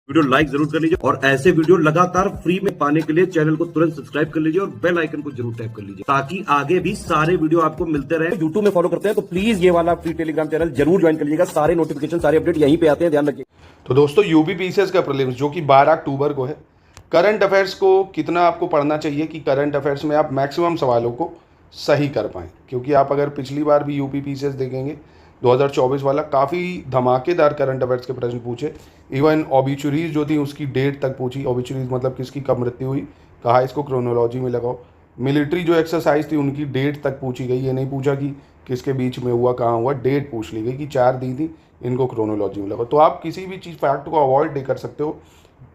Video like जरूर कर लीजिए और ऐसे वीडियो लगातार फ्री में पाने के लिए चैनल को तुरंत सब्सक्राइब कर लीजिए और बेल आइकन को जरूर टैप कर लीजिए ताकि आगे भी सारे वीडियो आपको मिलते रहे। यूट्यूब में फॉलो करते हैं तो प्लीज ये वाला फ्री टेलीग्राम चैनल जरूर ज्वाइन कर लीजिएगा। सारे नोटिफिकेशन सारे अपडेट यहीं पे आते हैं, ध्यान रखिए। तो दोस्तों यूपी पीसीएस का प्रीलिम्स जो कि 12 अक्टूबर को है, करंट अफेयर्स को कितना आपको पढ़ना चाहिए कि करंट अफेयर्स में आप मैक्सिमम सवालों को सही कर पाएँ, क्योंकि आप अगर पिछली बार भी यूपी पीसीएस देखेंगे 2024 वाला काफ़ी धमाकेदार करंट अफेयर्स के प्रश्न पूछे। इवन ऑबिचुरीज जो थी उसकी डेट तक पूछी। ऑबिचुरीज मतलब किसकी कब मृत्यु हुई, कहा इसको क्रोनोलॉजी में लगाओ। मिलिट्री जो एक्सरसाइज थी उनकी डेट तक पूछी गई, ये नहीं पूछा कि किसके बीच में हुआ, कहाँ हुआ, डेट पूछ ली गई कि 4 दी थी, इनको क्रोनोलॉजी में लगाओ। तो आप किसी भी चीज़ फैक्ट को अवॉइड नहीं कर सकते हो।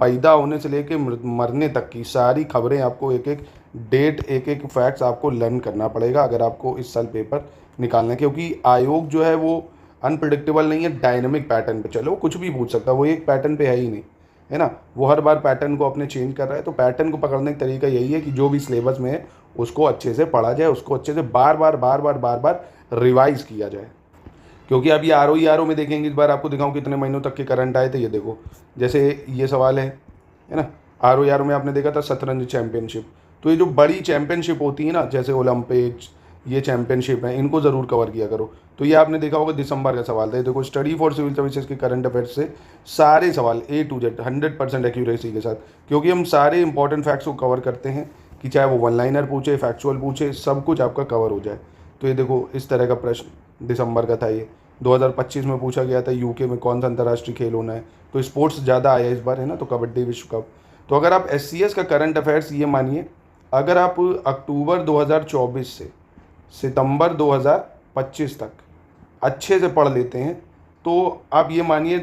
पैदा होने से लेकर मरने तक की सारी खबरें आपको एक एक डेट एक एक फैक्ट्स आपको लर्न करना पड़ेगा अगर आपको इस साल पेपर निकालना है, क्योंकि आयोग जो है वो अनप्रिडिक्टेबल नहीं है, डायनेमिक पैटर्न पे चलो, वो कुछ भी पूछ सकता है, वो एक पैटर्न पे है ही नहीं, है ना। वो हर बार पैटर्न को अपने चेंज कर रहा है। तो पैटर्न को पकड़ने का तरीका यही है कि जो भी सिलेबस में है उसको अच्छे से पढ़ा जाए, उसको अच्छे से बार बार रिवाइज किया जाए। क्योंकि अब ये आर ओ में देखेंगे, इस बार आपको दिखाऊं कितने महीनों तक के करंट आए थे। ये देखो, जैसे ये सवाल है ना, आर ओ में आपने देखा था शतरंज चैंपियनशिप। तो ये जो बड़ी चैंपियनशिप होती है ना, जैसे ओलंपिक्स, ये चैंपियनशिप है, इनको ज़रूर कवर किया करो। तो ये आपने देखा होगा दिसंबर का सवाल था। ये देखो, स्टडी फॉर सिविल सर्विसेज के करंट अफेयर्स से सारे सवाल A to Z 100% एक्यूरेसी के साथ, क्योंकि हम सारे इंपॉर्टेंट फैक्ट्स को कवर करते हैं कि चाहे वो वन लाइनर पूछे, फैक्चुअल पूछे, सब कुछ आपका कवर हो जाए। तो ये देखो, इस तरह का प्रश्न दिसंबर का था। ये 2025 में पूछा गया था, यूके में कौन सा अंतर्राष्ट्रीय खेल होना है। तो स्पोर्ट्स ज़्यादा आया इस बार, है ना, तो कबड्डी विश्व कप। तो अगर आप SCS का करंट अफेयर्स, ये मानिए अगर आप अक्टूबर 2024 से सितंबर 2025 तक अच्छे से पढ़ लेते हैं तो आप ये मानिए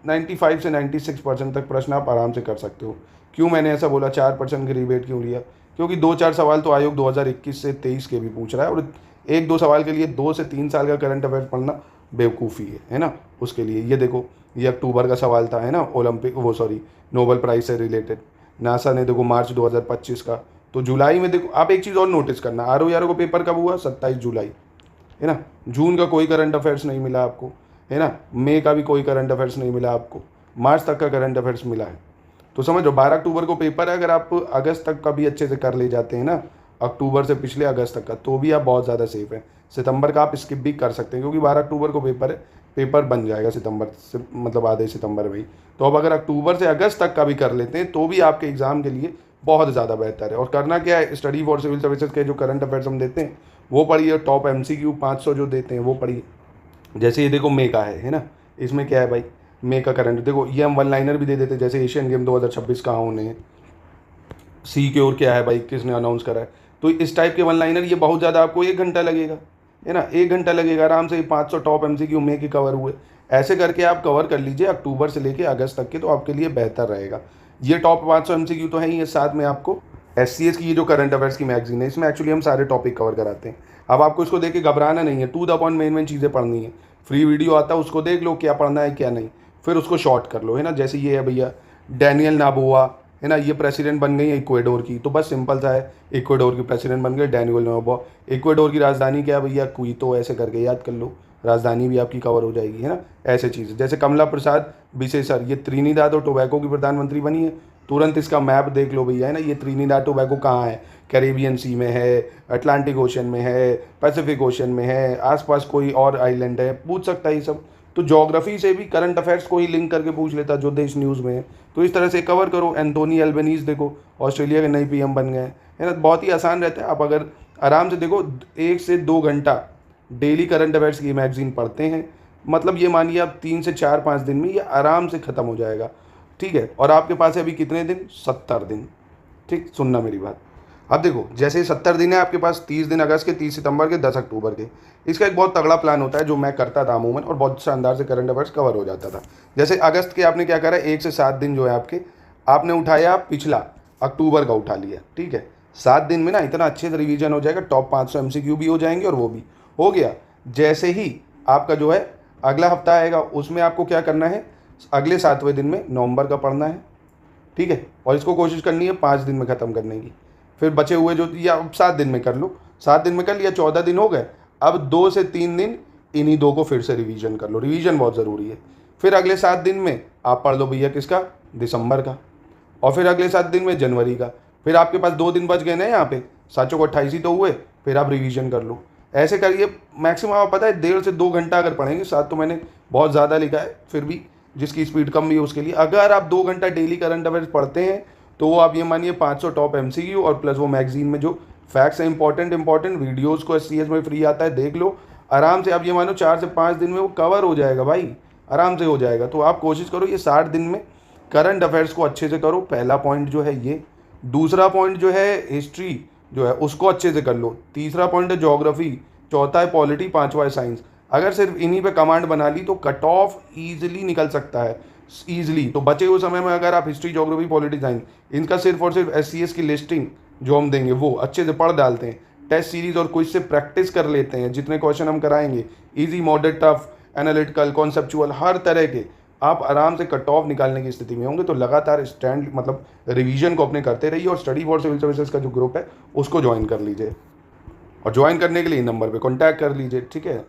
95 से 96% तक प्रश्न आप आराम से कर सकते हो। क्यों मैंने ऐसा बोला, 4% की रिबेट क्यों लिया? क्योंकि 2-4 सवाल तो आयोग 2021 से 23 के भी पूछ रहा है, और 1-2 सवाल के लिए 2 से 3 साल का करंट अफेयर पढ़ना बेवकूफ़ी है ना। उसके लिए ये देखो, ये अक्टूबर का सवाल था, है ना, ओलंपिक नोबेल प्राइज से रिलेटेड। नासा ने देखो मार्च 2025 का। तो जुलाई में देखो, आप एक चीज़ और नोटिस करना, RO को पेपर कब हुआ? 27 जुलाई, है ना। जून का कोई करंट अफेयर्स नहीं मिला आपको, है ना। मई का भी कोई करंट अफेयर्स नहीं मिला आपको, मार्च तक का करंट अफेयर्स मिला है। तो समझो, 12 अक्टूबर को पेपर है, अगर आप अगस्त तक का भी अच्छे से कर ले जाते हैं ना, अक्टूबर से पिछले अगस्त तक का, तो भी आप बहुत ज़्यादा सेफ हैं। सितंबर का आप स्किप भी कर सकते हैं, क्योंकि 12 अक्टूबर को पेपर है, पेपर बन जाएगा सितंबर से, मतलब आधे सितंबर में ही। तो अब अगर अक्टूबर से अगस्त तक का भी कर लेते हैं तो भी आपके एग्ज़ाम के लिए बहुत ज़्यादा बेहतर है। और करना क्या है, स्टडी फॉर सिविल सर्विसेज के जो करंट अफेयर्स हम देते हैं वो पढ़िए, टॉप MCQ 500 जो देते हैं वो पढ़िए। जैसे ये देखो, मई का है ना, इसमें क्या है भाई, मई का करंट देखो, ये हम वन लाइनर भी दे देते हैं, जैसे एशियन गेम 2026 कहाँ होने हैं, सिक्योर क्या है भाई, किसने अनाउंस करा है। तो इस टाइप के वन लाइनर, ये बहुत ज़्यादा आपको 1 घंटा लगेगा, है ना, 1 घंटा लगेगा आराम से। 500 टॉप MCQ मई के कवर हुए। ऐसे करके आप कवर कर लीजिए अक्टूबर से लेके अगस्त तक के, तो आपके लिए बेहतर रहेगा। ये टॉप 500 MCQ तो है ही, साथ में आपको SCS की ये जो करंट अफेयर्स की मैगजीन है, इसमें एक्चुअली हम सारे टॉपिक कवर कराते हैं। अब आपको इसको देख के घबराना नहीं है, टू द पॉइंट मेन चीज़ें पढ़नी है। फ्री वीडियो आता है, उसको देख लो क्या पढ़ना है क्या नहीं, फिर उसको शॉर्ट कर लो, है ना। जैसे ये है भैया, डैनियल नाबोआ, है ना, ये प्रेसिडेंट बन गई है इक्वेडोर की। तो बस सिंपल सा है, इक्वेडोर की प्रेसिडेंट बन गए डैनियल नाबोआ। इक्वेडोर की राजधानी क्या है भैया? क्वितो। ऐसे करके याद कर लो, राजधानी भी आपकी कवर हो जाएगी, है ना। ऐसे चीज़ जैसे कमला प्रसाद बिसेसर, ये त्रिनिदाद और टोबैको की प्रधानमंत्री बनी है। तुरंत इसका मैप देख लो भैया, है ना। ये त्रिनिदाद टोबैको कहाँ है? कैरेबियन सी में है, अटलांटिक ओशन में है, पैसिफिक ओशन में है, आसपास कोई और आइलैंड है, पूछ सकता है ये सब। तो ज्योग्राफी से भी करंट अफेयर्स को ही लिंक करके पूछ लेता जो देश न्यूज़ में है। तो इस तरह से कवर करो। एंथोनी अल्बनीज देखो, ऑस्ट्रेलिया के नए PM बन गए, है ना। बहुत ही आसान रहता है, आप अगर आराम से देखो 1 से 2 घंटा डेली करंट अफेयर्स की मैगजीन पढ़ते हैं, मतलब ये मानिए आप 3 से 4-5 दिन में ये आराम से ख़त्म हो जाएगा, ठीक है। और आपके पास है अभी कितने दिन? 70 दिन, ठीक, सुनना मेरी बात। अब देखो, जैसे 70 दिन है आपके पास, 30 दिन अगस्त के, 30 सितंबर के, 10 अक्टूबर के। इसका एक बहुत तगड़ा प्लान होता है जो मैं करता था अमूमन, और बहुत शानदार से करंट अफेयर्स कवर हो जाता था। जैसे अगस्त के आपने क्या करा, 1 से 7 दिन जो है आपके, आपने उठाया पिछला अक्टूबर का उठा लिया, ठीक है। 7 दिन में ना इतना अच्छे से रिवीजन हो जाएगा, टॉप 500 MCQ भी हो जाएंगे और वो भी हो गया। जैसे ही आपका जो है अगला हफ्ता आएगा, उसमें आपको क्या करना है, अगले 7वें दिन में नवंबर का पढ़ना है, ठीक है। और इसको कोशिश करनी है 5 दिन में ख़त्म करने की। फिर बचे हुए जो, या 7 दिन में कर लो, 7 दिन में कर लिया, 14 दिन हो गए। अब 2 से 3 दिन इन्हीं 2 को फिर से रिवीजन कर लो। रिवीजन बहुत ज़रूरी है। फिर अगले 7 दिन में आप पढ़ लो भैया किसका, दिसंबर का, और फिर अगले 7 दिन में जनवरी का। फिर आपके पास 2 दिन बच गए ना यहाँ पे, 7 को 28 ही तो हुए, फिर आप रिवीजन कर लो। ऐसे करिए, मैक्सिमम आप पता है 1.5 से 2 घंटा अगर पढ़ेंगे, 7 तो मैंने बहुत ज़्यादा लिखा है, फिर भी जिसकी स्पीड कम भी है उसके लिए, अगर आप 2 घंटा डेली करंट अफेयर्स पढ़ते हैं तो वो आप ये मानिए 500 टॉप MCQ और प्लस वो मैगजीन में जो फैक्ट्स हैं इंपॉर्टेंट वीडियोज़ को SCS में फ्री आता है, देख लो आराम से। आप ये मानो 4 से 5 दिन में वो कवर हो जाएगा भाई, आराम से हो जाएगा। तो आप कोशिश करो ये 60 दिन में करंट अफेयर्स को अच्छे से करो, पहला पॉइंट जो है ये। दूसरा पॉइंट जो है हिस्ट्री जो है उसको अच्छे से कर लो। तीसरा पॉइंट है ज्योग्राफी, चौथा है पॉलिटी, पांचवा है साइंस। अगर सिर्फ इन्हीं पे कमांड बना ली तो कट ऑफ ईजिली निकल सकता है, ईजिली। तो बचे हुए समय में अगर आप हिस्ट्री, ज्योग्राफी, पॉलिटी, साइंस इनका सिर्फ और सिर्फ SCS की लिस्टिंग जो हम देंगे वो अच्छे से पढ़ डालते हैं, टेस्ट सीरीज और क्विज से प्रैक्टिस कर लेते हैं, जितने क्वेश्चन हम कराएंगे easy, moderate, tough, analytical, conceptual, हर तरह के, आप आराम से कट ऑफ निकालने की स्थिति में होंगे। तो लगातार स्टैंड मतलब रिवीजन को अपने करते रहिए, और स्टडी फॉर सिविल सर्विसेज का जो ग्रुप है उसको ज्वाइन कर लीजिए, और ज्वाइन करने के लिए नंबर पे कांटेक्ट कर लीजिए, ठीक है।